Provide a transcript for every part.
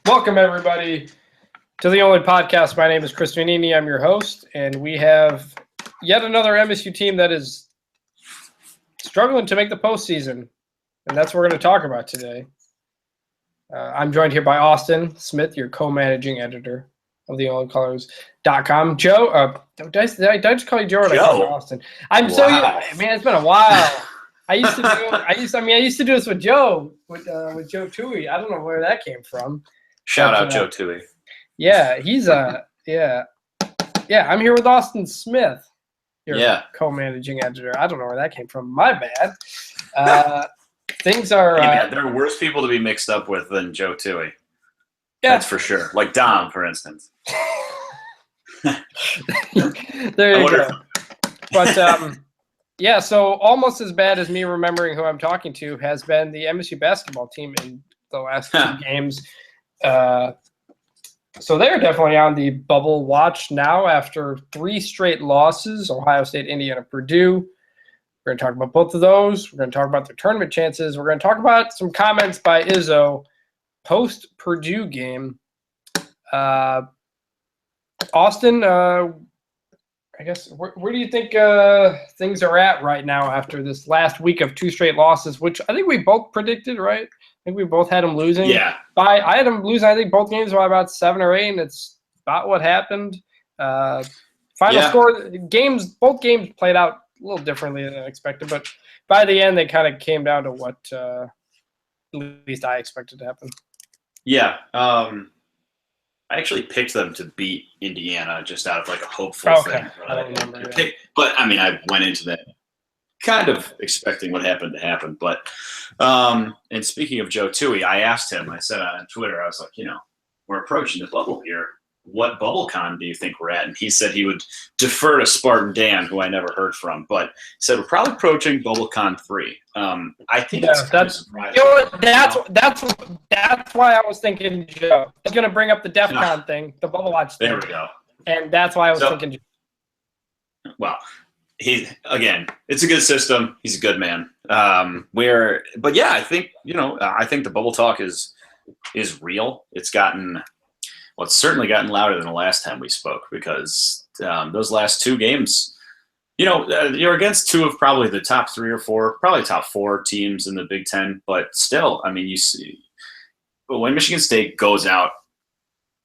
Welcome, everybody, to the only podcast. My name is Chris Vanini. I'm your host, and we have yet another MSU team that is struggling to make the postseason, and that's what we're going to talk about today. I'm joined here by Austin Smith, your co-managing editor of theonlycolors.com. Joe, did I just call you Joe or did I call you Austin? Man, it's been a while. I used to do this with Joe, with Joe Tui. I don't know where that came from. Shout out Joe Tui. Yeah, he's I'm here with Austin Smith, your co-managing editor. I don't know where that came from. My bad. Things are. There are worse people to be mixed up with than Joe Tui. Yeah. That's for sure. Like Dom, for instance. There you go. But so almost as bad as me remembering who I'm talking to has been the MSU basketball team in the last two games. So they're definitely on the bubble watch now after 3 straight losses: Ohio State, Indiana, Purdue. We're going to talk about both of those. We're going to talk about their tournament chances. We're going to talk about some comments by Izzo post-Purdue game. Austin, I guess, where do you think things are at right now after this last week of 2 straight losses, which I think we both predicted, right? I think we both had them losing. Yeah. I had them losing, I think, both games by about 7 or 8, and it's about what happened. Final score, both games played out a little differently than expected, but by the end, they kind of came down to what at least I expected to happen. Yeah. I actually picked them to beat Indiana just out of like a hopeful thing. But I mean, I went into that kind of expecting what happened to happen. But and speaking of Joe Tui, I asked him, I said on Twitter, I was like, we're approaching the bubble here. What BubbleCon do you think we're at? And he said he would defer to Spartan Dan, who I never heard from, but he said we're probably approaching BubbleCon 3. I think that's surprising. That's why I was thinking Joe. I was going to bring up the DEF CON thing, the Bubble Watch thing. There we go. And that's why I was thinking Joe. Well, it's a good system. He's a good man. But yeah, I think the bubble talk is real. It's certainly gotten louder than the last time we spoke because those last 2 games, you're against 2 of probably the top 3 or 4, probably top 4 teams in the Big Ten. But still, I mean, you see, when Michigan State goes out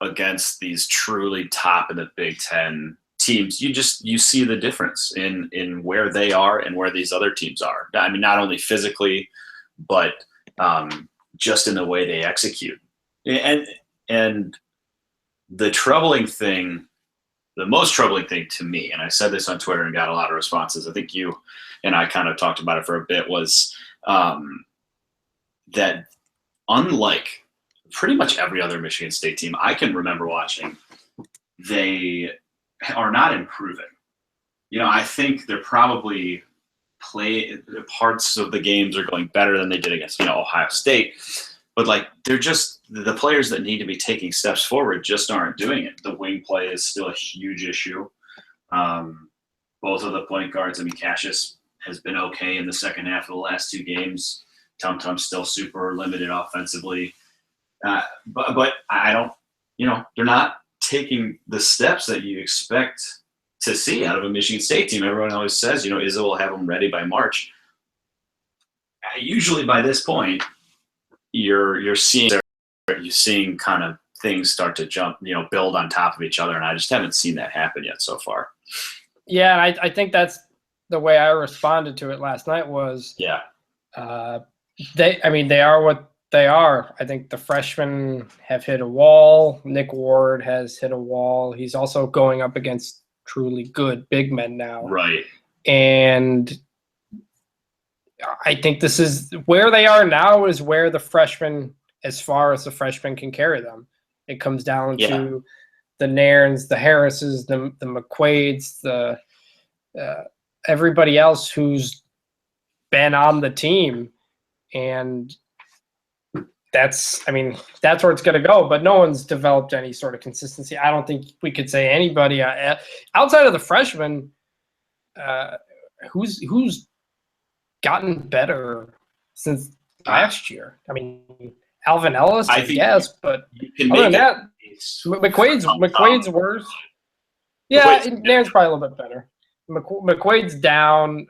against these truly top in the Big Ten teams, you see the difference in where they are and where these other teams are. I mean, not only physically, but just in the way they execute. And the most troubling thing to me, and I said this on Twitter and got a lot of responses, I think you and I kind of talked about it for a bit, was that unlike pretty much every other Michigan State team I can remember watching, they are not improving. I think they're probably parts of the games are going better than they did against, Ohio State. But they're just the players that need to be taking steps forward just aren't doing it. The wing play is still a huge issue. Both of the point guards, Cassius has been okay in the second half of the last 2 games. Tum-Tum's still super limited offensively. But I don't, they're not taking the steps that you expect to see out of a Michigan State team. Everyone always says, Izzo will have them ready by March. Usually by this point, you're seeing kind of things start to jump, build on top of each other, and I just haven't seen that happen yet so far. Yeah, and I think that's the way I responded to it last night was they are what they are. I think the freshmen have hit a wall. Nick Ward has hit a wall. He's also going up against truly good big men now. Right. And I think this is where they are now is where the freshmen, as far as the freshmen can carry them. It comes down to the Nairns, the Harrises, the McQuaids, the everybody else who's been on the team. And that's where it's going to go. But no one's developed any sort of consistency. I don't think we could say anybody outside of the freshmen who's gotten better since last year. Alvin Ellis, I think yes, but you can other than make that, it. McQuaid's worse. Yeah, Nairn's probably a little bit better. McQuaid's down.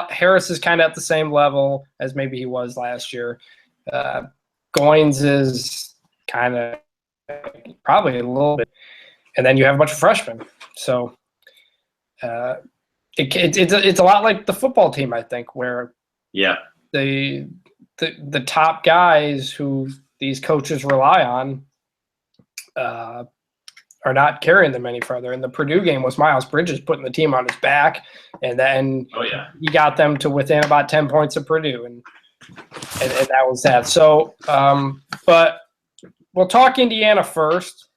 Harris is kind of at the same level as maybe he was last year. Goins is kind of probably a little bit, and then you have a bunch of freshmen. So it's a lot like the football team, I think, where the top guys who these coaches rely on are not carrying them any further. And the Purdue game was Miles Bridges putting the team on his back, and then he got them to within about 10 points of Purdue, and that was that. So, but we'll talk Indiana first.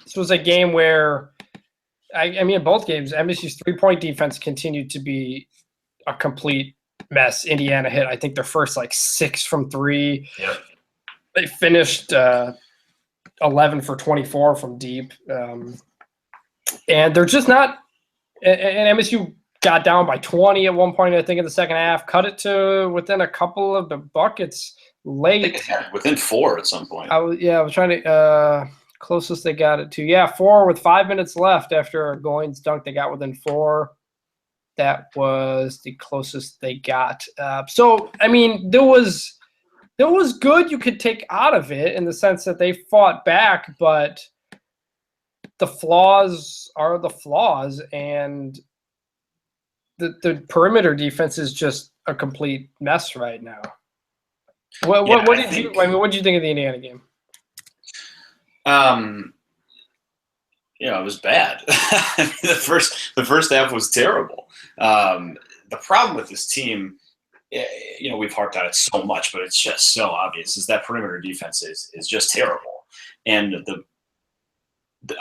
This was a game where, I mean, in both games, MSU's three-point defense continued to be a complete mess. Indiana hit, I think, their first 6 from 3. Yep. They finished 11 for 24 from deep. And they're just not – and MSU got down by 20 at one point, I think, in the second half, cut it to within a couple of the buckets late. Within 4 at some point. I was trying to closest they got it to. Yeah, 4 with 5 minutes left after Goins dunk. They got within 4. That was the closest they got. So, I mean, there was good you could take out of it in the sense that they fought back, but the flaws are the flaws, and the perimeter defense is just a complete mess right now. What did you think of the Indiana game? It was bad. I mean, the first half was terrible. The problem with this team, we've harped on it so much, but it's just so obvious, is that perimeter defense is just terrible. And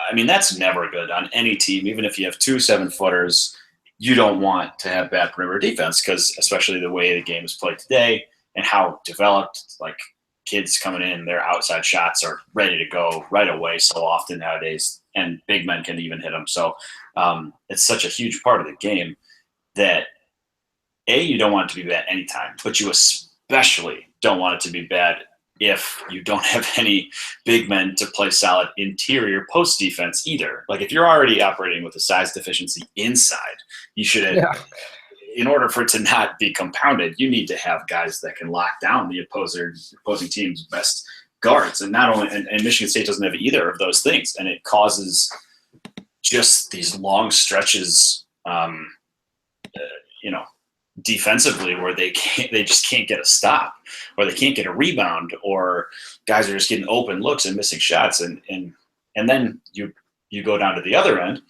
I mean, that's never good on any team. Even if you have 2 7-footers, you don't want to have bad perimeter defense, because especially the way the game is played today and how developed, kids coming in, their outside shots are ready to go right away so often nowadays, and big men can even hit them. So it's such a huge part of the game that, you don't want it to be bad anytime, but you especially don't want it to be bad if you don't have any big men to play solid interior post defense either. If you're already operating with a size deficiency inside, you should in order for it to not be compounded, you need to have guys that can lock down the opposing team's best guards. And not only, and Michigan State doesn't have either of those things. And it causes just these long stretches, defensively, where they just can't get a stop, or they can't get a rebound, or guys are just getting open looks and missing shots. And then you go down to the other end,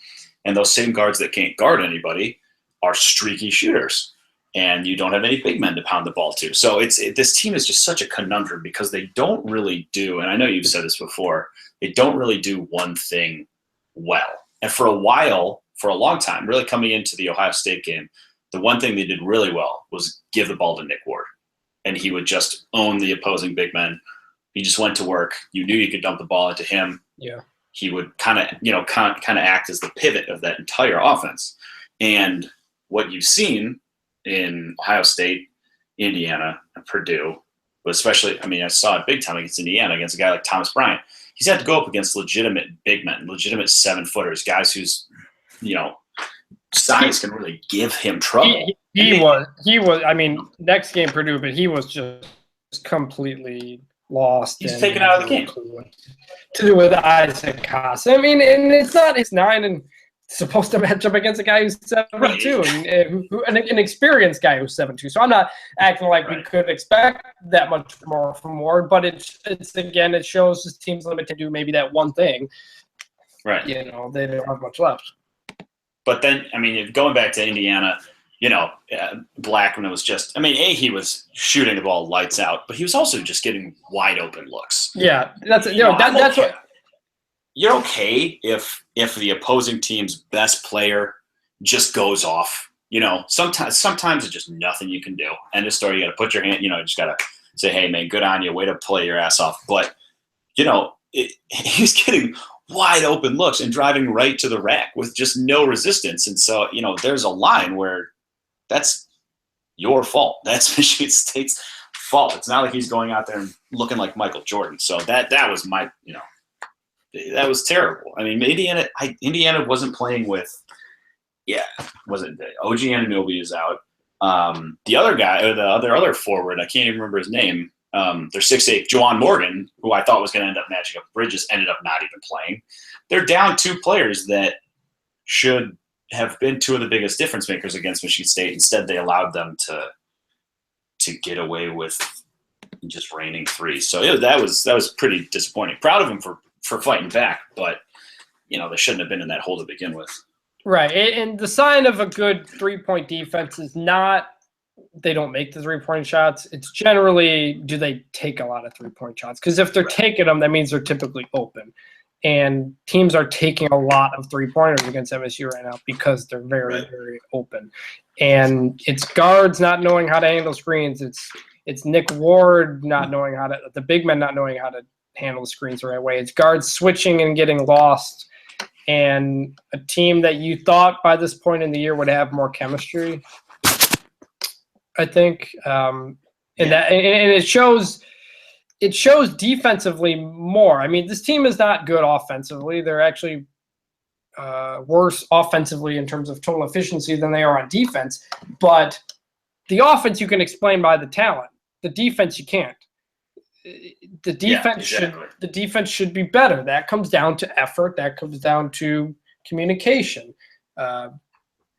and those same guards that can't guard anybody are streaky shooters, and you don't have any big men to pound the ball to. So this team is just such a conundrum, because they don't really do, and I know you've said this before, they don't really do one thing well. And for a long time, really coming into the Ohio State game, the one thing they did really well was give the ball to Nick Ward, and he would just own the opposing big men. He just went to work. You knew you could dump the ball into him. Yeah. He would kind of act as the pivot of that entire offense. And what you've seen in Ohio State, Indiana, and Purdue, but especially, I saw it big time against Indiana, against a guy like Thomas Bryant. He's had to go up against legitimate big men, legitimate 7-footers, guys whose, size can really give him trouble. He was. I mean, next game Purdue, but he was just completely lost. He's taken out of the game. To do with Isaac Haas. I mean, and it's not his 9 and supposed to match up against a guy who's 7'2", and an experienced guy who's 7'2". So I'm not acting like we could expect that much more from Ward, but it's again, it shows his team's limited to do maybe that one thing. Right. They don't have much left. But then, going back to Indiana, Blackman was just, he was shooting the ball lights out, but he was also just getting wide open looks. Yeah, that's what. You're okay if the opposing team's best player just goes off. Sometimes it's just nothing you can do. End of story. You got to put your hand. You just got to say, "Hey, man, good on you. Way to play your ass off." But he's getting wide open looks and driving right to the rack with just no resistance. And so, there's a line where that's your fault. That's Michigan State's fault. It's not like he's going out there and looking like Michael Jordan. So that was my, that was terrible. I mean, Indiana wasn't playing with, wasn't OG Anunoby is out. The other guy, or the other forward, I can't even remember his name. They're 6'8", Juwan Morgan, who I thought was going to end up matching up Bridges, ended up not even playing. They're down 2 players that should have been 2 of the biggest difference makers against Michigan State. Instead, they allowed them to get away with just raining 3. So that was pretty disappointing. Proud of them for fighting back, but they shouldn't have been in that hole to begin with. Right, and the sign of a good 3-point defense is not they don't make the 3-point shots. It's generally, do they take a lot of 3-point shots? Because if they're taking them, that means they're typically open. And teams are taking a lot of 3-pointers against MSU right now because they're very, very open. And it's guards not knowing how to handle screens. It's Nick Ward not knowing the big men not knowing how to handle the screens the right way. It's guards switching and getting lost. And a team that you thought by this point in the year would have more chemistry, I think. And it shows defensively more. I mean, this team is not good offensively. They're actually worse offensively in terms of total efficiency than they are on defense. But the offense you can explain by the talent. The defense you can't. The defense should be better. That comes down to effort. That comes down to communication.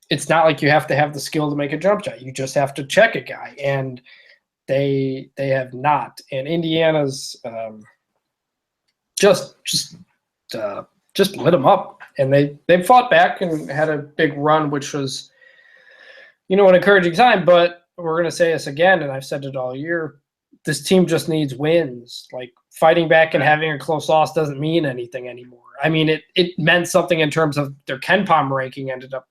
It's not like you have to have the skill to make a jump shot. You just have to check a guy, and they have not. And Indiana's just lit them up, and they fought back and had a big run, which was an encouraging sign. But we're going to say this again, and I've said it all year. This team just needs wins. Like, fighting back and having a close loss doesn't mean anything anymore. I mean, it meant something in terms of their KenPom ranking ended up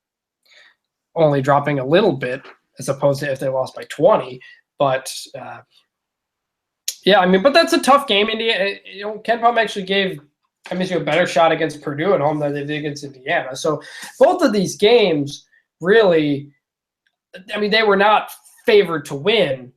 only dropping a little bit as opposed to if they lost by 20. But, but that's a tough game. KenPom actually gave MSU a better shot against Purdue at home than they did against Indiana. So both of these games really, they were not favored to win.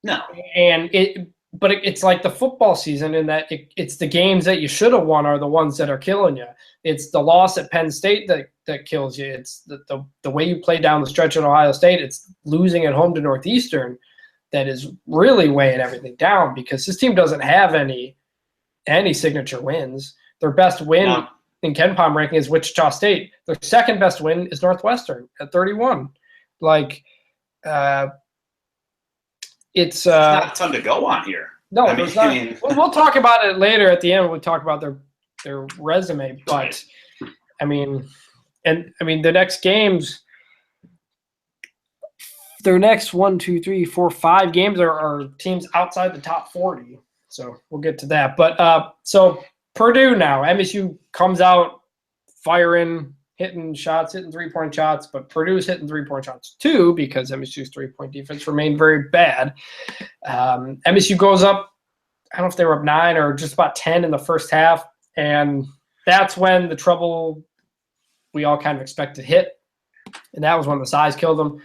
No. And it's like the football season in that it's the games that you should have won are the ones that are killing you. It's the loss at Penn State that kills you. It's the way you play down the stretch at Ohio State. It's losing at home to Northeastern that is really weighing everything down because this team doesn't have any signature wins. Their best win in KenPom ranking is Wichita State. Their second best win is Northwestern at 31. It's not a ton to go on here. No, there's not. We'll talk about it later at the end when we talk about their resume. But the next games, their next 1, 2, 3, 4, 5 games are teams outside the top 40. So we'll get to that. But so Purdue now, MSU comes out firing, hitting 3-point shots, but Purdue's hitting 3-point shots too because MSU's 3-point defense remained very bad. MSU goes up, I don't know if they were up 9 or just about 10 in the first half, and that's when the trouble we all kind of expected hit, and that was when the size killed them.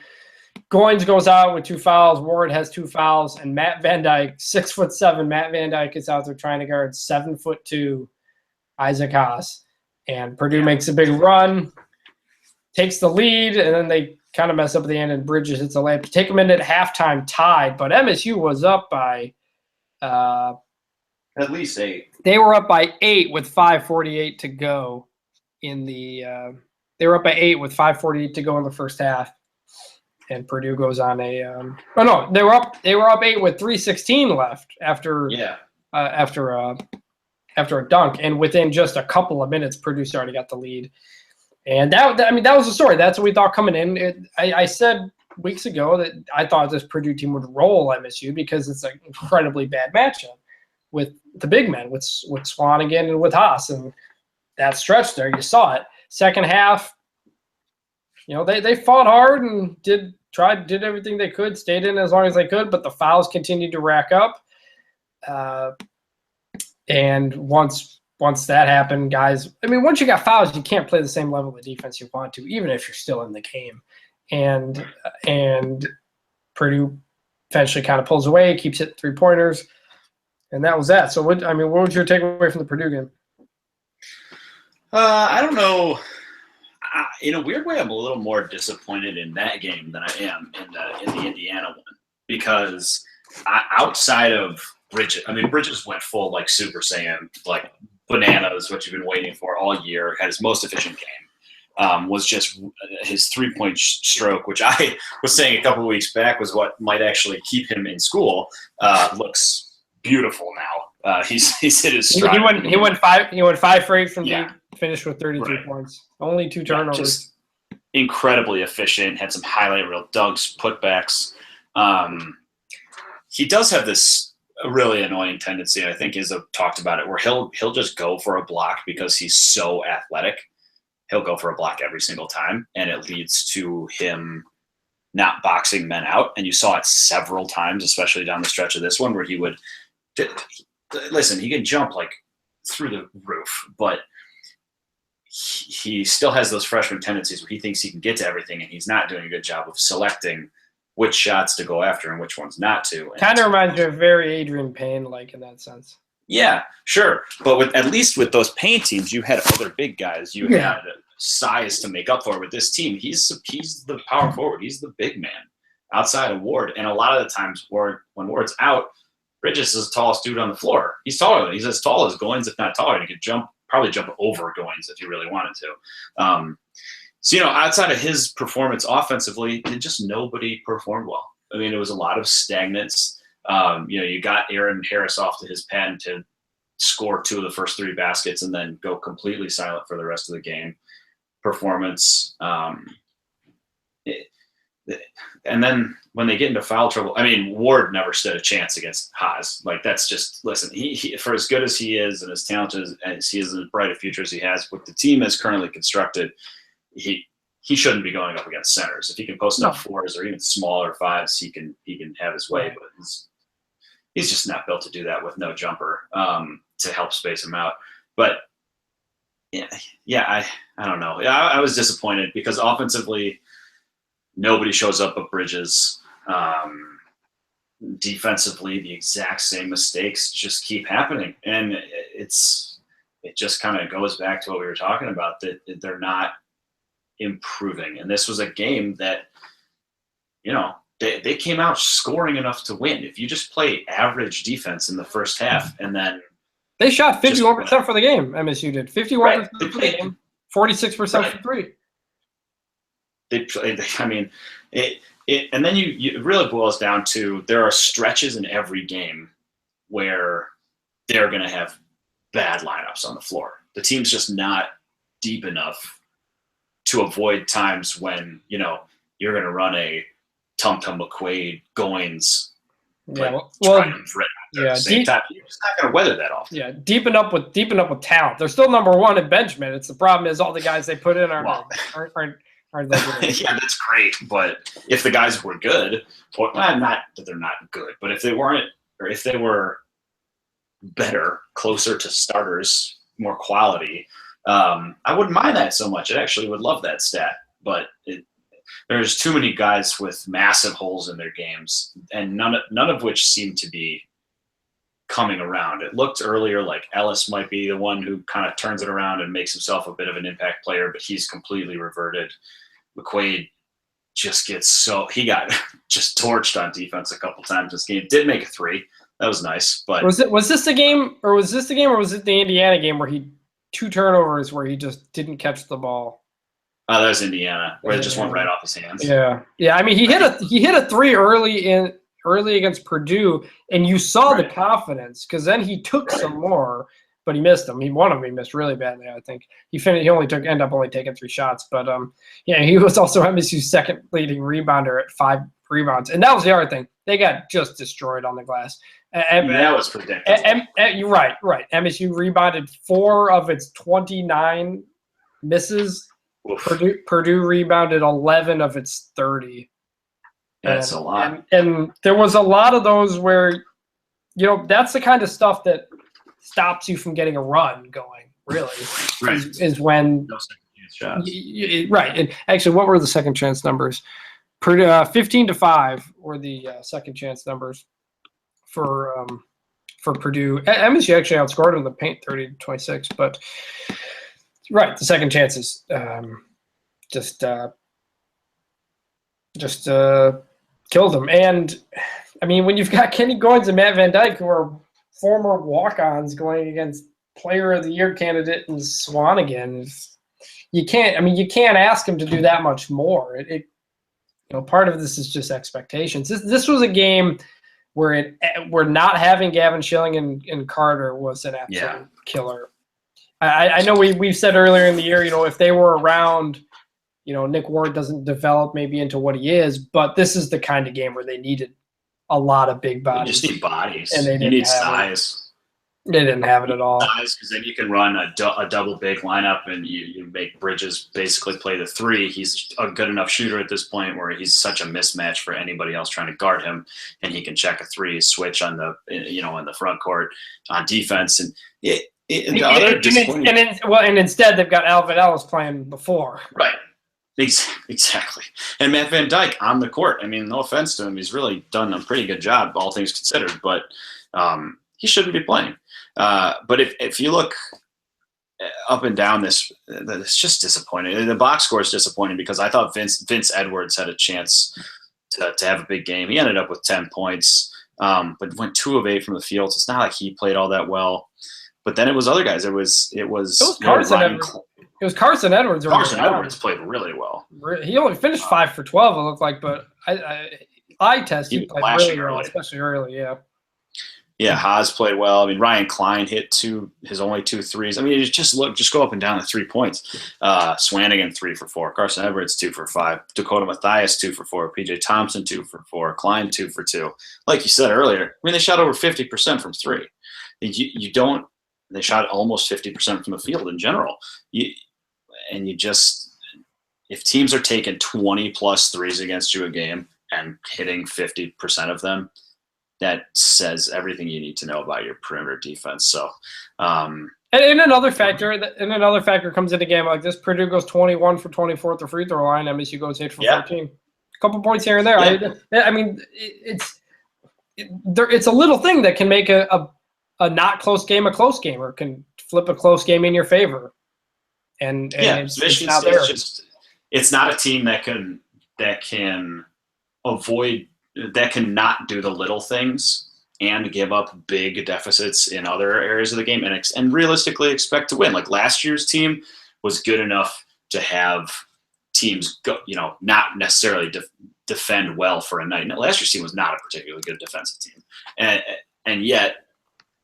Goins goes out with 2 fouls. Ward has 2 fouls, and Matt Van Dyke, 6'7", Matt Van Dyke is out there trying to guard 7'2" Isaac Haas. And Purdue makes a big run, takes the lead, and then they kind of mess up at the end, and Bridges hits a layup to take them in at halftime tied. But MSU was up by at least 8. They were up by 8 with 5:48 to go in the they were up by 8 with 5:48 to go in the first half. And Purdue goes on they were up 8 with 3:16 left after a dunk, and within just a couple of minutes, Purdue already got the lead. And that was the story. That's what we thought coming in. I said weeks ago that I thought this Purdue team would roll MSU because it's an incredibly bad matchup with the big men, with Swanigan and with Haas. And that stretch there, you saw it. Second half, they fought hard and did everything they could, stayed in as long as they could, but the fouls continued to rack up. And once that happened, guys, once you got fouls, you can't play the same level of defense you want to, even if you're still in the game. And Purdue eventually kind of pulls away, keeps hitting 3-pointers, and that was that. So, what was your takeaway from the Purdue game? I don't know. In a weird way, I'm a little more disappointed in that game than I am in the Indiana one, because outside of Bridges, Bridges went full like Super Saiyan, like bananas, what you've been waiting for all year. Had his most efficient game. Was just his 3-point stroke, which I was saying a couple of weeks back was what might actually keep him in school. Looks beautiful now. He's hit his stride. He went 5 for 8 from deep. Finished with 33 points. Only 2 turnovers. Just incredibly efficient. Had some highlight reel dunks, putbacks. He does have this really annoying tendency. I think Izzo talked about it, where he'll just go for a block because he's so athletic. He'll go for a block every single time, and it leads to him not boxing men out. And you saw it several times, especially down the stretch of this one, where he would listen. He can jump like through the roof, but he still has those freshman tendencies where he thinks he can get to everything, and he's not doing a good job of selecting which shots to go after and which ones not to. Kind of reminds me of very Adrian Payne, like in that sense. Yeah, sure. But at least with those Payne teams, you had other big guys. You had size to make up for it. With this team, he's the power forward. He's the big man outside of Ward. And a lot of the times, when Ward's out, Bridges is the tallest dude on the floor. He's taller. He's as tall as Goins, if not taller. He could probably jump over Goins if he really wanted to. So, outside of his performance offensively, just nobody performed well. It was a lot of stagnance. You got Aaron Harris off to his pen to score 2 of the first 3 baskets and then go completely silent for the rest of the game. Performance. And then when they get into foul trouble, Ward never stood a chance against Haas. Like, that's just, listen, he for as good as he is and as talented as he is, as bright a future as he has, with the team as currently constructed, he shouldn't be going up against centers. If he can post up 4s or even smaller 5s, he can have his way. But he's just not built to do that with no jumper to help space him out. But I don't know. I was disappointed because offensively, nobody shows up but Bridges. Defensively, the exact same mistakes just keep happening, and it just kind of goes back to what we were talking about, that they're not improving. And this was a game that, they came out scoring enough to win. If you just play average defense in the first half, and then they shot 51% for the game. MSU did 51% for the game, 46% for 3. And then it really boils down to, there are stretches in every game where they're going to have bad lineups on the floor. The team's just not deep enough to avoid times when, you're going to run a Tum McQuaid, Goins, triumph right at the same time. You're just not going to weather that often. Yeah, deepen up with talent. They're still number 1 in Benjamin. It's the problem is all the guys they put in aren't that good. Yeah, that's great. But if the guys were good, not that they're not good, but if they weren't, or if they were better, closer to starters, more quality, I wouldn't mind that so much. I actually would love that stat. But there's too many guys with massive holes in their games, and none of which seem to be coming around. It looked earlier like Ellis might be the one who kind of turns it around and makes himself a bit of an impact player, but he's completely reverted. McQuaid just he got just torched on defense a couple times this game. Did make a 3. That was nice. But was this the game, or was it the Indiana game where he 2 turnovers where he just didn't catch the ball? Oh, that was Indiana, where it just went right off his hands. Yeah. He hit a 3 early against Purdue, and you saw the confidence, because then he took some more, but he missed them. One of them he missed really badly, I think. He ended up only taking 3 shots, but he was also MSU's second leading rebounder at 5 rebounds, and that was the other thing. They got just destroyed on the glass. That was predictable. You're right. MSU rebounded 4 of its 29 misses. Purdue rebounded 11 of its 30. That's a lot. And there was a lot of those where, that's the kind of stuff that stops you from getting a run going, really. Right. Is when – no second chance shots. Right. And actually, what were the second chance numbers? 15-5 were the second chance numbers for Purdue. MSU actually outscored in the paint 30-26, but right, the second chances just killed them. And I mean, when you've got Kenny Goins and Matt Van Dyke, who are former walk-ons going against Player of the Year candidate and Swanigan, you can't ask him to do that much more. Part of this is just expectations. This was a game where not having Gavin Schilling and Carter was an absolute killer. I know we've said earlier in the year, if they were around, Nick Ward doesn't develop maybe into what he is, but this is the kind of game where they needed a lot of big bodies. You just need bodies. And you need size. They didn't have it at all. Size, because then you can run a double big lineup, and you make Bridges basically play the three. He's a good enough shooter at this point where he's such a mismatch for anybody else trying to guard him, and he can check a three, switch on the in the front court on defense, and and instead they've got Alvin Ellis playing the four. Right. Exactly. And Matt Van Dyke on the court. I mean, no offense to him, he's really done a pretty good job, all things considered, but he shouldn't be playing. But if you look up and down this, it's just disappointing. The box score is disappointing because I thought Vince Edwards had a chance to have a big game. He ended up with 10 points, but went 2 of 8 from the field. So it's not like he played all that well. But then it was other guys. It was Carson Edwards. It was Carson Edwards. Carson Edwards played really well. He only finished 5 for 12. It looked like, but I test he played really well, especially early. Yeah. Yeah, Haas played well. I mean, Ryan Klein hit his only 2 threes. I mean, just go up and down the 3 points. Swanigan 3 for 4. Carson Edwards 2 for 5. Dakota Mathias 2 for 4. PJ Thompson 2 for 4. Klein 2 for 2. Like you said earlier, I mean, they shot over 50% from 3. They shot almost 50% from the field in general. If teams are taking 20 plus threes against you a game and hitting 50% of them, that says everything you need to know about your perimeter defense. So, and another factor comes into a game like this. Purdue goes 21 for 24 at the free throw line. MSU goes 8 for 14. A couple points here and there. Yeah. I mean, it's a little thing that can make a not close game a close game, or can flip a close game in your favor. And it's not there. It's not a team that can avoid. That can not do the little things and give up big deficits in other areas of the game and realistically expect to win. Like last year's team was good enough to have teams go, not necessarily defend well for a night. Now, last year's team was not a particularly good defensive team. And yet,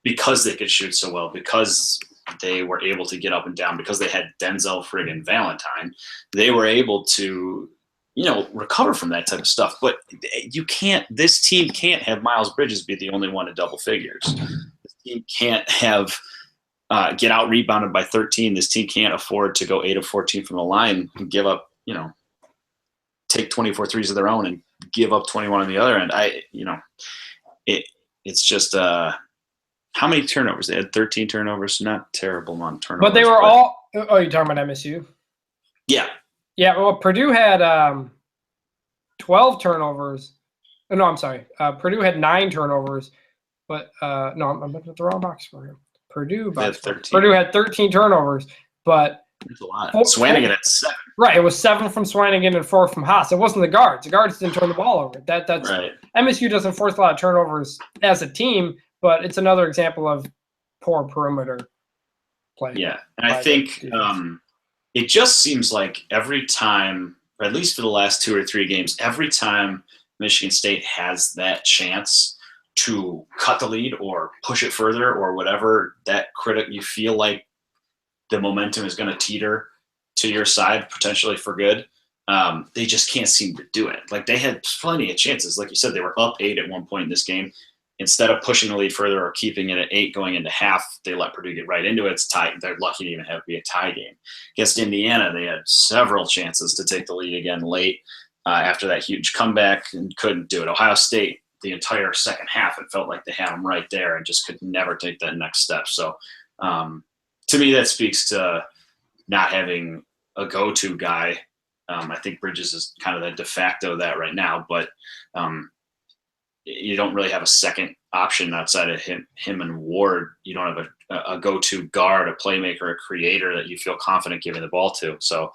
because they could shoot so well, because they were able to get up and down, because they had Denzel friggin' Valentine, they were able to recover from that type of stuff. But this team can't have Miles Bridges be the only one in double figures. This team can't have get out rebounded by 13. This team can't afford to go 8 of 14 from the line and give up, take 24 threes of their own and give up 21 on the other end. It's just how many turnovers? They had 13 turnovers, not terrible amount of turnovers. But they were all – you're talking about MSU? Yeah. Yeah, well, Purdue had 12 turnovers. No, I'm sorry. Purdue had 9 turnovers, but no, I'm looking at the wrong box for him. Purdue had 13 turnovers, but that's a lot. Swanigan had 7. Right, it was 7 from Swanigan and 4 from Haas. It wasn't the guards. The guards didn't turn the ball over. That's right. MSU doesn't force a lot of turnovers as a team, but it's another example of poor perimeter play. Yeah, and I think it just seems like every time, or at least for the last 2 or 3 games, every time Michigan State has that chance to cut the lead or push it further or whatever, you feel like the momentum is going to teeter to your side potentially for good. They just can't seem to do it. Like they had plenty of chances. Like you said, they were up 8 at one point in this game. Instead of pushing the lead further or keeping it at 8 going into half, they let Purdue get right into it. It's tight. They're lucky to even have it be a tie game. Against Indiana, they had several chances to take the lead again late after that huge comeback and couldn't do it. Ohio State, the entire second half, it felt like they had them right there and just could never take that next step. So to me, that speaks to not having a go-to guy I think Bridges is kind of the de facto that right now, but you don't really have a second option outside of him and Ward. You don't have a go-to guard, a playmaker, a creator that you feel confident giving the ball to. So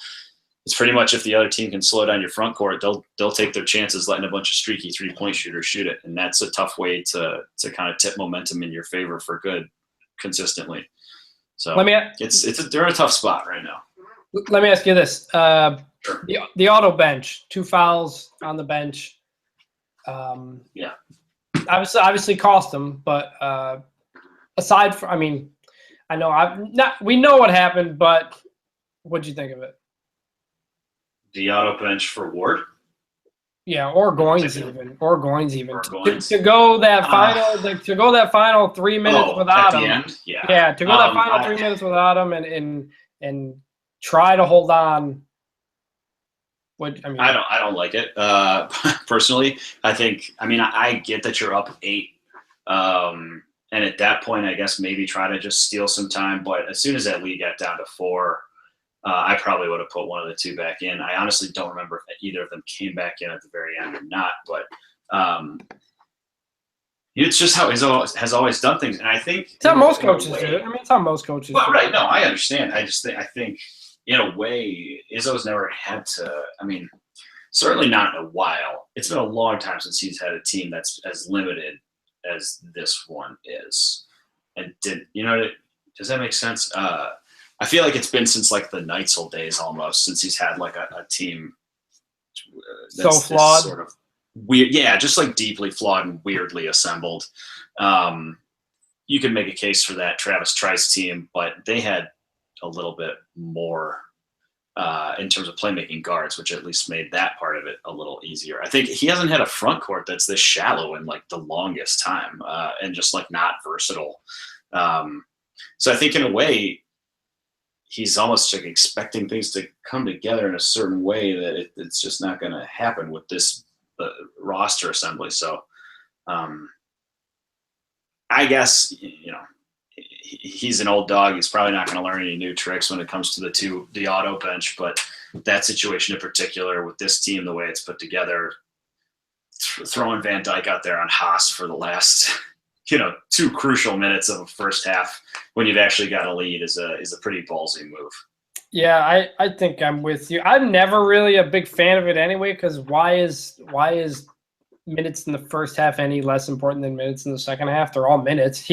it's pretty much if the other team can slow down your front court, they'll take their chances letting a bunch of streaky 3-point shooters shoot it, and that's a tough way to kind of tip momentum in your favor for good consistently. So they're in a tough spot right now. Let me ask you this: Sure. the auto bench, 2 fouls on the bench. Yeah, obviously cost them, but aside from, I mean, I know we know what happened, but what'd you think of it? The auto bench for Ward. Yeah, or Goins even. Goins. To go that final 3 minutes without at him. The end? Yeah. Yeah, to go that final 3 minutes without him and try to hold on. I don't like it personally. I get that you're up 8, and at that point, I guess maybe try to just steal some time. But as soon as that lead got down to 4, I probably would have put one of the 2 back in. I honestly don't remember if either of them came back in at the very end or not. But it's just how Izzo has always done things, and I think it's how most coaches do it. I mean, it's how most coaches. Well, right? No, I understand. I think. In a way, Izzo's never had to. I mean, certainly not in a while. It's been a long time since he's had a team that's as limited as this one is. And does that make sense? I feel like it's been since like the Neitzel days almost, since he's had like a team that's so flawed, sort of weird. Yeah, just like deeply flawed and weirdly assembled. You can make a case for that Travis Trice team, but they had a little bit more in terms of playmaking guards, which at least made that part of it a little easier. I think he hasn't had a front court that's this shallow in like the longest time, and just like not versatile. So I think in a way, he's almost like expecting things to come together in a certain way that it's just not going to happen with this roster assembly. So I guess, he's an old dog. He's probably not going to learn any new tricks when it comes to the auto bench, but that situation in particular with this team, the way it's put together, throwing Van Dyke out there on Haas for the last, 2 crucial minutes of a first half when you've actually got a lead is a pretty ballsy move. Yeah, I think I'm with you. I'm never really a big fan of it anyway, because why is minutes in the first half any less important than minutes in the second half? They're all minutes.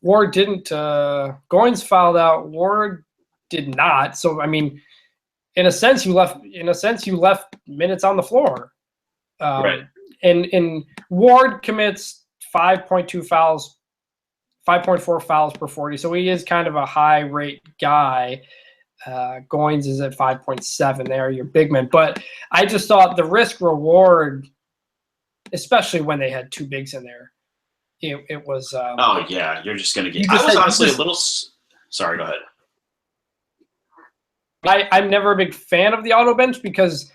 Ward didn't. Goins fouled out. Ward did not. So in a sense, you left minutes on the floor. Right. And Ward commits 5.2 fouls, 5.4 fouls per 40. So he is kind of a high rate guy. Goins is at 5.7. There, your big men. But I just thought the risk reward, especially when they had 2 bigs in there. It was. Oh yeah, you're just gonna get. I was honestly a little. Sorry, go ahead. I'm never a big fan of the auto bench because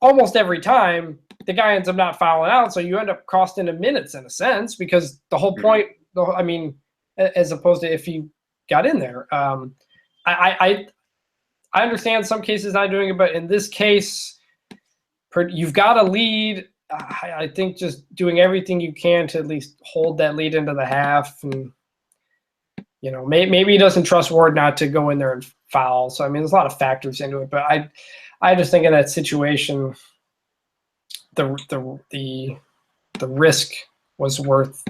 almost every time the guy ends up not fouling out, so you end up costing him minutes in a sense because the whole point. As opposed to if he got in there. I understand some cases not doing it, but in this case, you've got a lead. I think just doing everything you can to at least hold that lead into the half, and maybe he doesn't trust Ward not to go in there and foul. So there's a lot of factors into it, but I just think in that situation, the risk was worth,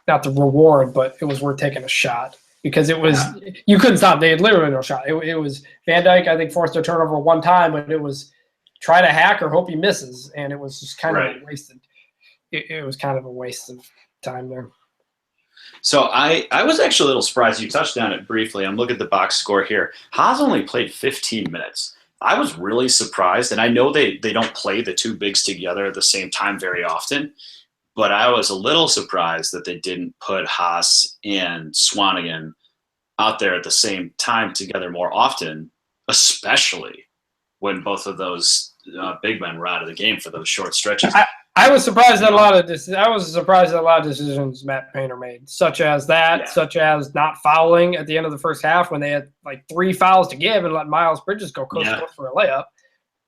not the reward, but it was worth taking a shot because it was you couldn't stop. They had literally no shot. It was Van Dyke, I think, forced a turnover one time, but it was try to hack or hope he misses, and it was just kind of wasted. It was kind of a waste of time there. So I was actually a little surprised. You touched on it briefly. I'm looking at the box score here. Haas only played 15 minutes. I was really surprised, and I know they don't play the 2 bigs together at the same time very often, but I was a little surprised that they didn't put Haas and Swanigan out there at the same time together more often, especially when both of those big men were out of the game for those short stretches. I was surprised at a lot of decisions Matt Painter made, such as that, such as not fouling at the end of the first half when they had like 3 fouls to give and let Miles Bridges go coast to coast for a layup.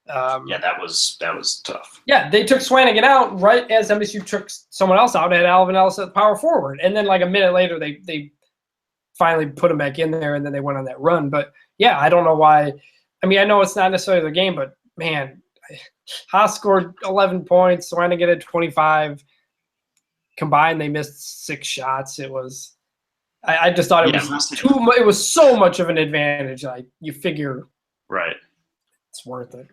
That was tough. Yeah, they took Swanigan out right as MSU took someone else out, and had Alvin Ellis at power forward, and then like a minute later they finally put him back in there, and then they went on that run. But yeah, I don't know why. I mean, I know it's not necessarily the game, but man, Haas scored 11 points. Swanigan had 25. Combined, they missed 6 shots. It was, I just thought it was too much. It was so much of an advantage. Like you figure, right? It's worth it.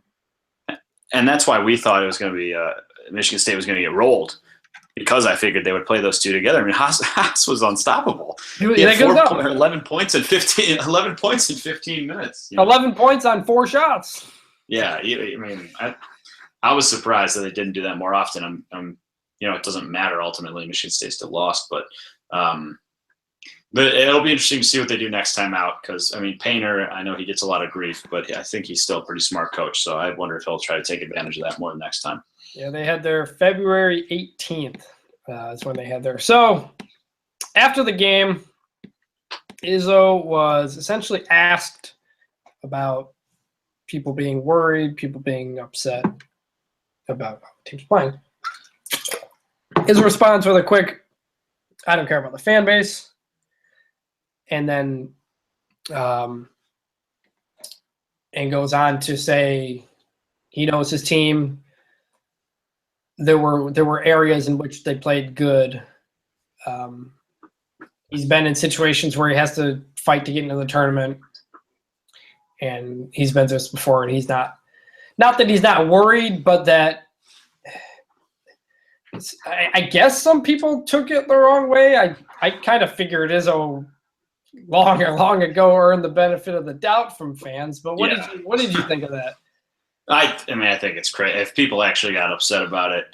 And that's why we thought it was going to be Michigan State was going to get rolled, because I figured they would play those two together. I mean, Haas was unstoppable. He had 11 points in 15 minutes. 11 points on 4 shots. Yeah, I mean, I was surprised that they didn't do that more often. It doesn't matter ultimately. Michigan State still lost, but it'll be interesting to see what they do next time out. Because I mean, Painter, I know he gets a lot of grief, but I think he's still a pretty smart coach. So I wonder if he'll try to take advantage of that more next time. Yeah, they had their February 18th. That's when they had their. So after the game, Izzo was essentially asked about people being worried, people being upset about how the team's playing. His response really quick, I don't care about the fan base. And then and goes on to say he knows his team. There were areas in which they played good. He's been in situations where he has to fight to get into the tournament. And he's been through this before, and he's not that he's not worried, but that I guess some people took it the wrong way. I kind of figured Izzo long ago earned the benefit of the doubt from fans. But what did you think of that? I mean, I think it's crazy. If people actually got upset about it,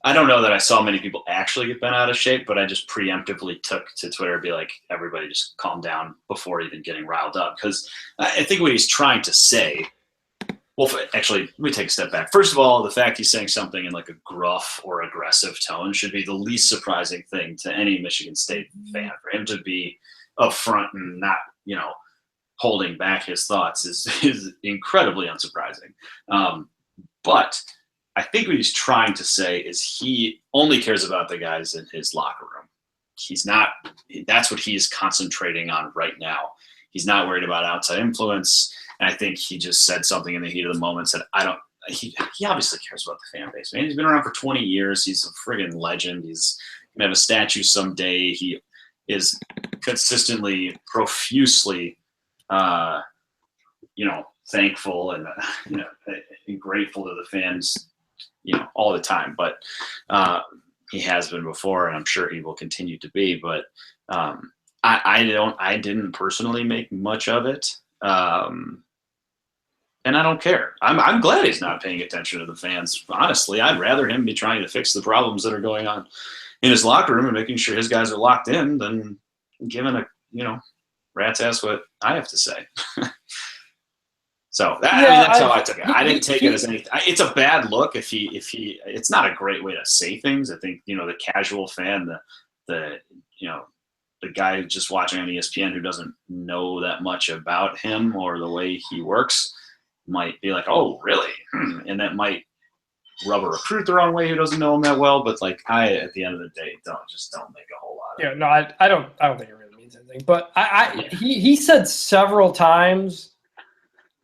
I don't know that I saw many people actually get bent out of shape, but I just preemptively took to Twitter and be like, everybody just calm down before even getting riled up. Because I think what he's trying to say, well, actually, let me take a step back. First of all, the fact he's saying something in like a gruff or aggressive tone should be the least surprising thing to any Michigan State fan. For him to be upfront and not, holding back his thoughts is incredibly unsurprising. But I think what he's trying to say is he only cares about the guys in his locker room. That's what he's concentrating on right now. He's not worried about outside influence. And I think he just said something in the heat of the moment, said, he obviously cares about the fan base. Man, he's been around for 20 years. He's a friggin' legend. He's going to have a statue someday. He is consistently, profusely, thankful and, and grateful to the fans, all the time. But he has been before, and I'm sure he will continue to be. But I didn't personally make much of it. And I don't care. I'm glad he's not paying attention to the fans. Honestly, I'd rather him be trying to fix the problems that are going on in his locker room and making sure his guys are locked in than giving a, rat's ass what I have to say. So that's how I took it. I didn't take it as anything. It's a bad look if he. It's not a great way to say things. I think the casual fan, the guy just watching on ESPN who doesn't know that much about him or the way he works might be like, "Oh, really?" And that might rub a recruit the wrong way who doesn't know him that well. But at the end of the day, don't make a whole lot of it. No, I don't think it really means anything. But he said several times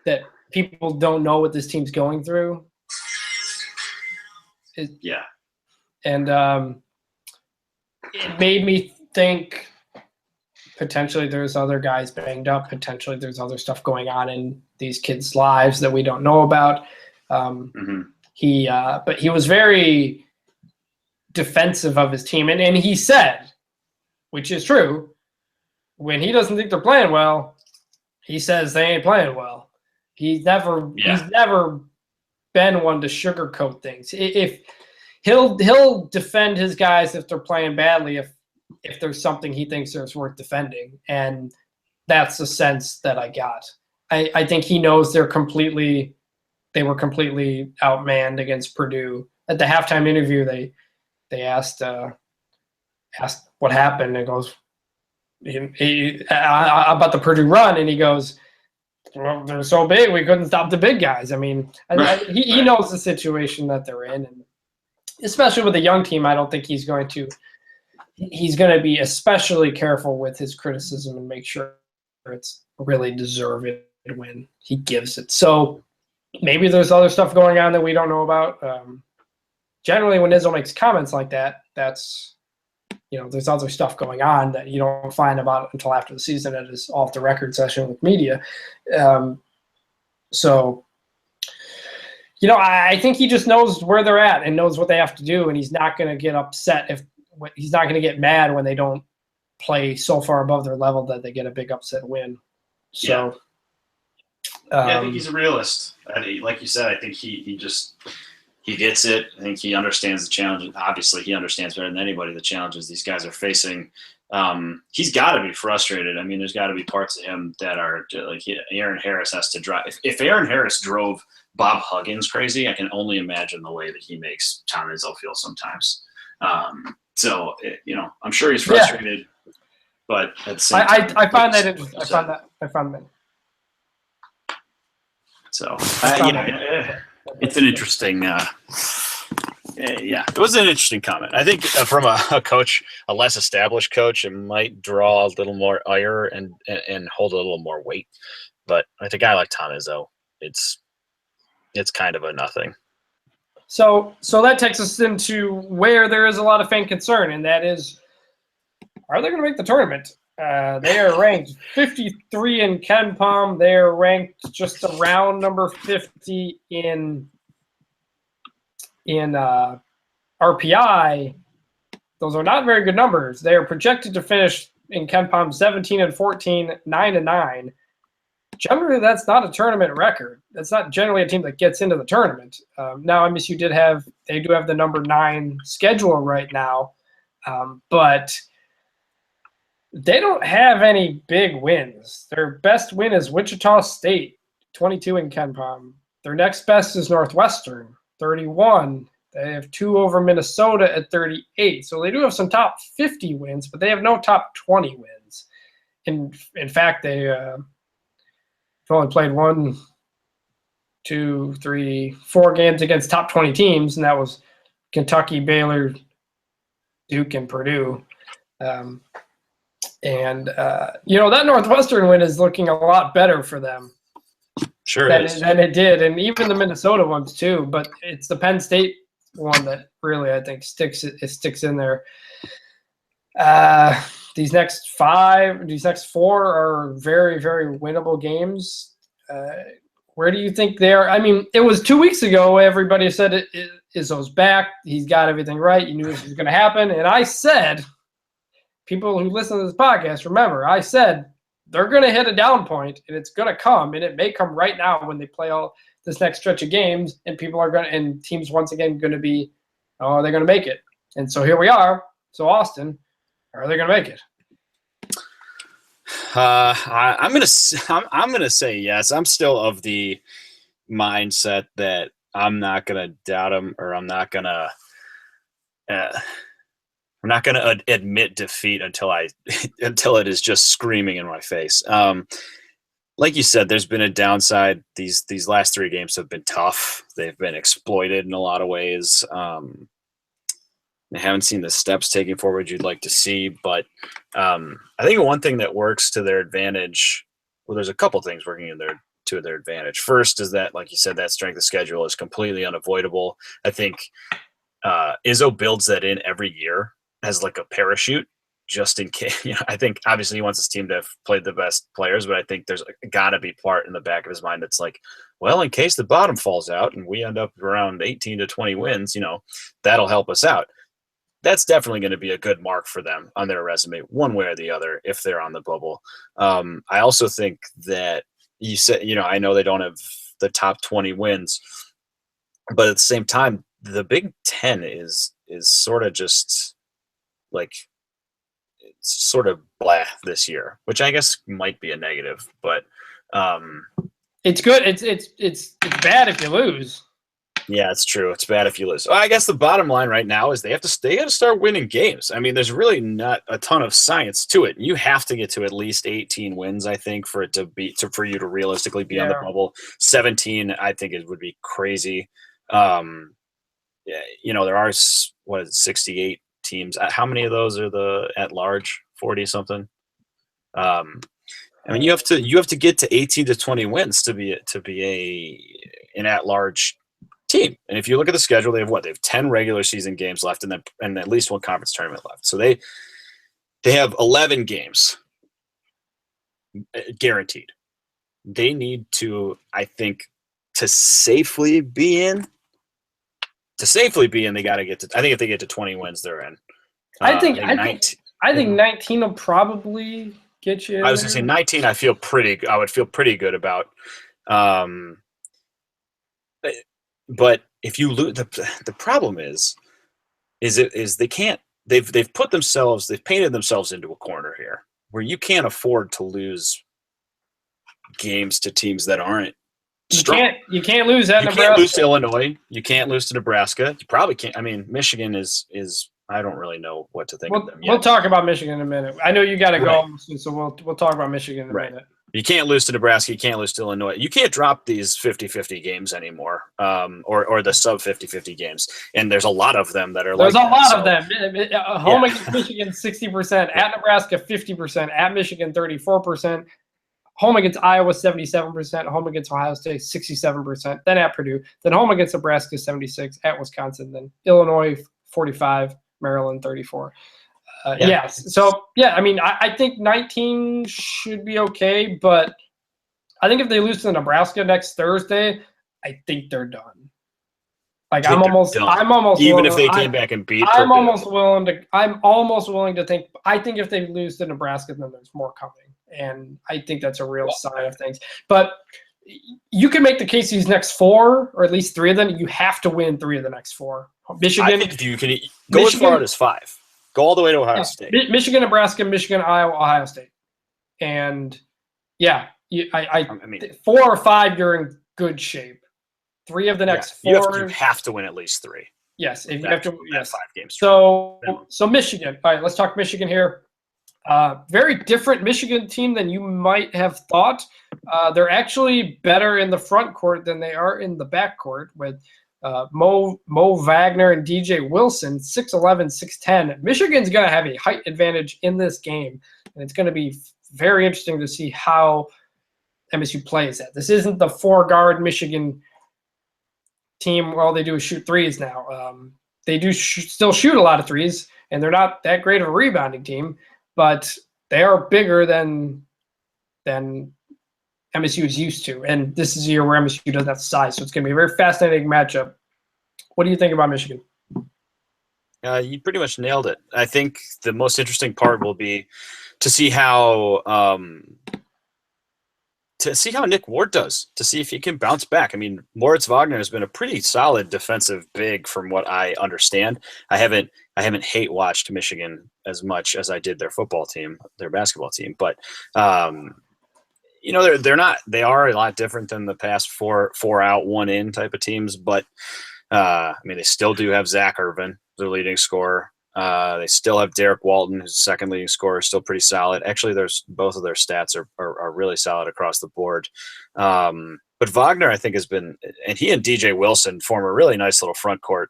that people don't know what this team's going through. Yeah. And it made me think potentially there's other guys banged up. Potentially there's other stuff going on in these kids' lives that we don't know about. But he was very defensive of his team. And he said, which is true, when he doesn't think they're playing well, he says they ain't playing well. He's never been one to sugarcoat things. If he'll defend his guys if they're playing badly, if there's something he thinks is worth defending, and that's the sense that I got. I think he knows they were completely outmanned against Purdue. at the halftime interview, they asked what happened. And it goes about the Purdue run, and he goes, well, they're so big we couldn't stop the big guys. I mean, he knows the situation that they're in, and especially with a young team, I don't think he's going to be especially careful with his criticism and make sure it's really deserved when he gives it. So maybe there's other stuff going on that we don't know about. Generally, when Izzo makes comments like that, that's, there's other stuff going on that you don't find about until after the season at his off-the-record session with media. So, I think he just knows where they're at and knows what they have to do, and he's not going to get upset he's not going to get mad when they don't play so far above their level that they get a big upset win. So, I think he's a realist. Like you said, I think he gets it. I think he understands the challenge. Obviously, he understands better than anybody the challenges these guys are facing. He's got to be frustrated. I mean, there's got to be parts of him that are like Aaron Harris has to drive. If Aaron Harris drove Bob Huggins crazy, I can only imagine the way that he makes Tom Izzo feel sometimes. So, I'm sure he's frustrated, but at the same time, I found that interesting. I found that. So, it's an interesting. It was an interesting comment. I think from a coach, a less established coach, it might draw a little more ire and hold a little more weight. But with a guy like Tom Izzo, it's kind of a nothing. So that takes us into where there is a lot of fan concern, and that is, are they going to make the tournament? They are ranked 53 in KenPom. They are ranked just around number 50 in RPI. Those are not very good numbers. They are projected to finish in KenPom 17-14, 9-9. Generally, that's not a tournament record. That's not generally a team that gets into the tournament. Now, MSU do have the number 9 schedule right now, but they don't have any big wins. Their best win is Wichita State, 22 in KenPom. Their next best is Northwestern, 31. They have 2 over Minnesota at 38. So they do have some top 50 wins, but they have no top 20 wins. In fact, they only played 1, 2, 3, 4 games against top 20 teams, and that was Kentucky, Baylor, Duke, and Purdue. That Northwestern win is looking a lot better for them. Sure than it did, and even the Minnesota ones too. But it's the Penn State one that really, I think, sticks in there. These next 4 are very, very winnable games. Where do you think they are? I mean, it was 2 weeks ago. Everybody said Izzo's back. He's got everything right. You knew this was going to happen. And I said, people who listen to this podcast, remember, I said they're going to hit a down point, and it's going to come, and it may come right now when they play all this next stretch of games, and teams once again going to be, are they going to make it? And so here we are. So Austin, are they going to make it? I'm gonna say yes. I'm still of the mindset that I'm not gonna doubt him, or I'm not gonna admit defeat until it is just screaming in my face. Like you said, there's been a downside. These last 3 games have been tough. They've been exploited in a lot of ways. I haven't seen the steps taken forward you'd like to see, but I think one thing that works to their advantage, well, there's a couple things working to their advantage. First is that, like you said, that strength of schedule is completely unavoidable. I think Izzo builds that in every year as like a parachute, just in case. I think obviously he wants his team to have played the best players, but I think there's got to be part in the back of his mind that's like, well, in case the bottom falls out and we end up around 18 to 20 wins, that'll help us out. That's definitely going to be a good mark for them on their resume, one way or the other, if they're on the bubble. I also think that you said, I know they don't have the top 20 wins, but at the same time, the Big Ten is sort of just like, it's sort of blah this year, which I guess might be a negative, but it's good. It's bad if you lose. Yeah, it's true. It's bad if you lose. Well, I guess the bottom line right now is they got to start winning games. I mean, there's really not a ton of science to it. You have to get to at least 18 wins, I think, for it to be for you to realistically be on the bubble. 17, I think it would be crazy. Yeah, there are 68 teams. How many of those are the at large? 40 something. I mean, you have to get to 18 to 20 wins to be an at large team. And if you look at the schedule, they have 10 regular season games left, and at least one conference tournament left. So they have 11 games guaranteed. They need to, I think, to safely be in. They got to get to. I think if they get to 20 wins, they're in. I think 19 will probably get you. I was gonna say 19. I would feel pretty good about. But if you lose, the problem is they can't. They've painted themselves into a corner here where you can't afford to lose games to teams that aren't strong. You can't lose at Nebraska. You can't lose to Illinois. You can't lose to Nebraska. You probably can't. I mean, Michigan is. I don't really know what to think of them yet. We'll talk about Michigan in a minute. I know you got to go, so we'll talk about Michigan in a minute. You can't lose to Nebraska. You can't lose to Illinois. You can't drop these 50-50 games anymore, or the sub 50-50 games. And there's a lot of them that are there's like that. There's a lot of them. Home against Michigan, 60%. At Nebraska, 50%. At Michigan, 34%. Home against Iowa, 77%. Home against Ohio State, 67%. Then at Purdue. Then home against Nebraska, 76%. At Wisconsin. Then Illinois, 45%. Maryland, 34%. Yes. So, I mean, I think 19 should be okay, but I think if they lose to Nebraska next Thursday, I think they're done. Like I'm almost even if they came back and beat. I'm almost willing to think. I think if they lose to Nebraska, then there's more coming, and I think that's a real sign of things. But you can make the case these next 4, or at least 3 of them. You have to win 3 of the next 4. Michigan. I think you can go as far as 5. Go all the way to Ohio State. Michigan, Nebraska, Michigan, Iowa, Ohio State. And, I mean, 4 or 5, you're in good shape. 3 of the next 4. You have to win at least 3. Yes. If you have to, 5 games. So Michigan. All right, let's talk Michigan here. Very different Michigan team than you might have thought. They're actually better in the front court than they are in the back court with Mo Wagner and DJ Wilson, 6'11", 6'10". Michigan's going to have a height advantage in this game, and it's going to be very interesting to see how MSU plays that. This isn't the 4-guard Michigan team where all they do is shoot threes now. They do still shoot a lot of threes, and they're not that great of a rebounding team, but they are bigger than MSU is used to. And this is a year where MSU doesn't have size, so it's going to be a very fascinating matchup. What do you think about Michigan? You pretty much nailed it. I think the most interesting part will be to see how Nick Ward does, to see if he can bounce back. I mean, Moritz Wagner has been a pretty solid defensive big from what I understand. I haven't hate watched Michigan as much as I did their football team, their basketball team, but they are a lot different than the past 4 out, 1 in type of teams, but I mean, they still do have Zach Irvin, their leading scorer. They still have Derek Walton, who's the second leading scorer, still pretty solid. Actually, both of their stats are really solid across the board. But Wagner, I think, has been, and he and DJ Wilson form a really nice little front court.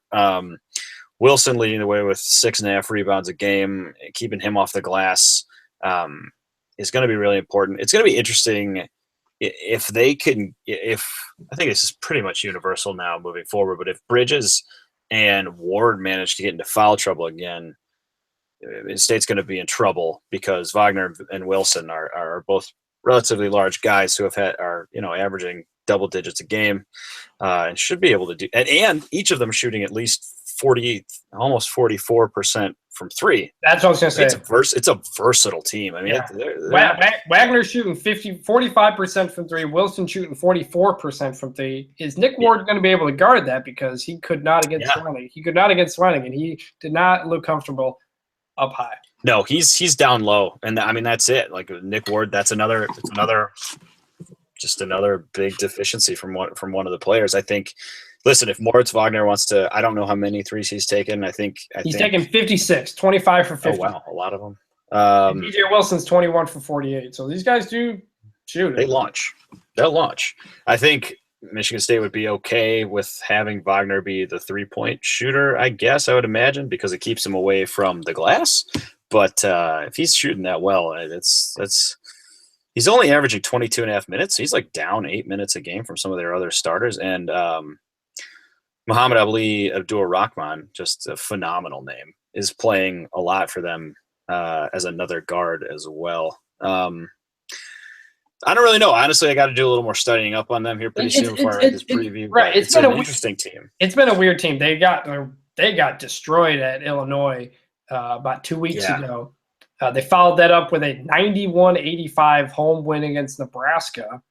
Wilson leading the way with 6.5 rebounds a game, keeping him off the glass is going to be really important. It's going to be interesting if they can. I think this is pretty much universal now moving forward. But if Bridges and Ward manage to get into foul trouble again, State's going to be in trouble because Wagner and Wilson are both relatively large guys who are averaging double digits a game and should be able to do. And each of them shooting at least 40, almost 44% from 3. That's what I was going to say. It's a versatile team. I mean, Wagner's shooting 45% from 3. Wilson shooting 44% from 3. Is Nick Ward going to be able to guard that? Because he could not against Swanigan. He could not against Swanigan. He did not look comfortable up high. No, he's down low, and I mean that's it. Like Nick Ward, that's another big deficiency from one of the players. I think Listen, if Moritz Wagner wants to, I don't know how many threes he's taken. I think He's taken 56, 25 for 50. Oh wow, a lot of them. And DJ Wilson's 21 for 48. So these guys do shoot. They'll launch. I think Michigan State would be okay with having Wagner be the 3-point shooter, I guess, I would imagine, because it keeps him away from the glass. But if he's shooting that well, he's only averaging 22 and a half minutes. He's like down 8 minutes a game from some of their other starters. And Muhammad Ali Abdul-Rahman, just a phenomenal name, is playing a lot for them as another guard as well. I don't really know. Honestly, I got to do a little more studying up on them here pretty soon before I write this preview. Right, it's been an interesting team. It's been a weird team. They got destroyed at Illinois about 2 weeks ago. They followed that up with a 91-85 home win against Nebraska.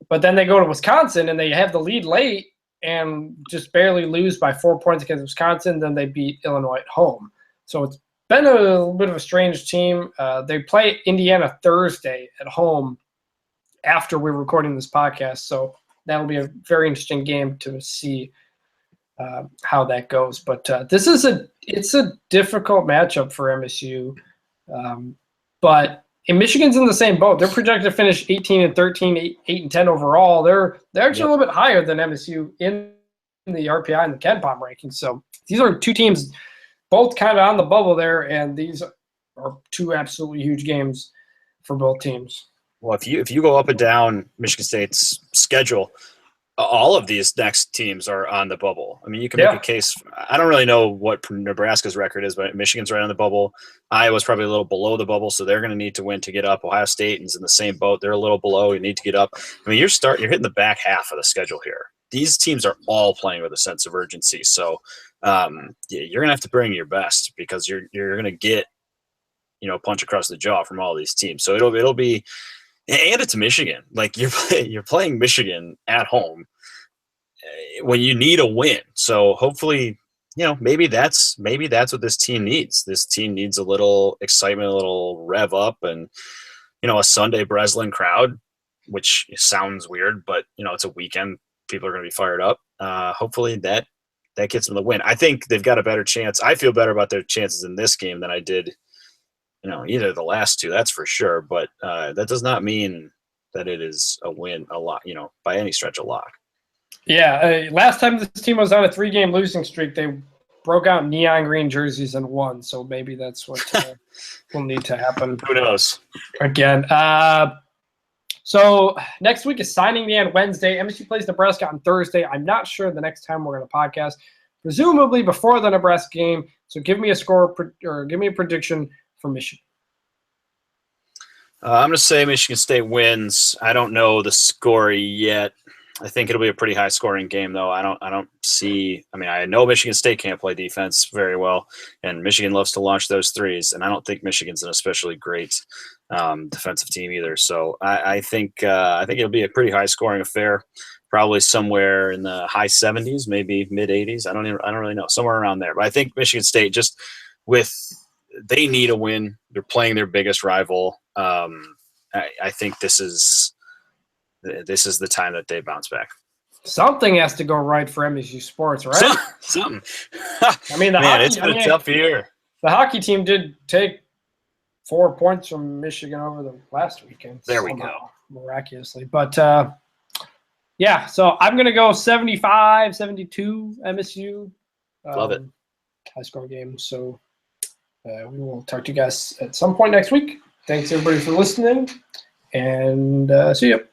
But then they go to Wisconsin and they have the lead late and just barely lose by 4 points against Wisconsin. Then they beat Illinois at home. So it's been a little bit of a strange team. They play Indiana Thursday at home after we're recording this podcast. So that'll be a very interesting game to see how that goes. But it's a difficult matchup for MSU. But Michigan's in the same boat. They're projected to finish 18-13, 8-10 overall. They're actually a little bit higher than MSU in the RPI and the KenPom rankings. So these are two teams both kind of on the bubble there, and these are two absolutely huge games for both teams. Well, if you go up and down Michigan State's schedule, all of these next teams are on the bubble. I mean, you can make a case. I don't really know what Nebraska's record is, but Michigan's right on the bubble. Iowa's probably a little below the bubble, so they're going to need to win to get up. Ohio State is in the same boat. They're a little below. You need to get up. I mean, you're hitting the back half of the schedule here. These teams are all playing with a sense of urgency. So you're going to have to bring your best because you're going to get, a punch across the jaw from all these teams. So it'll be. And it's Michigan. Like you're playing Michigan at home when you need a win. So hopefully, maybe that's what this team needs. This team needs a little excitement, a little rev up, and a Sunday Breslin crowd, which sounds weird, but it's a weekend. People are going to be fired up. Hopefully that gets them the win. I think they've got a better chance. I feel better about their chances in this game than I did. Either the last two, that's for sure. But that does not mean that it is a win a lot, by any stretch a lock. Yeah. Last time this team was on a 3-game losing streak, they broke out neon green jerseys and won. So maybe that's what will need to happen. Who knows? Again. So next week is signing day on Wednesday. MSU plays Nebraska on Thursday. I'm not sure the next time we're going to podcast. Presumably before the Nebraska game. So give me a score or give me a prediction for Michigan. I'm going to say Michigan State wins. I don't know the score yet. I think it'll be a pretty high scoring game, though. I don't see. I mean, I know Michigan State can't play defense very well, and Michigan loves to launch those threes. And I don't think Michigan's an especially great defensive team either. So I think it'll be a pretty high scoring affair. Probably somewhere in the high 70s, maybe mid 80s. I don't really know, somewhere around there. But I think Michigan State just they need a win. They're playing their biggest rival. I think this is the time that they bounce back. Something has to go right for MSU sports, right? Something. I mean, it's been a tough year. The hockey team did take 4 points from Michigan over the last weekend. There we go. Miraculously. But, so I'm going to go 75-72 MSU. Love it. High-scoring game. So we will talk to you guys at some point next week. Thanks, everybody, for listening, and see you.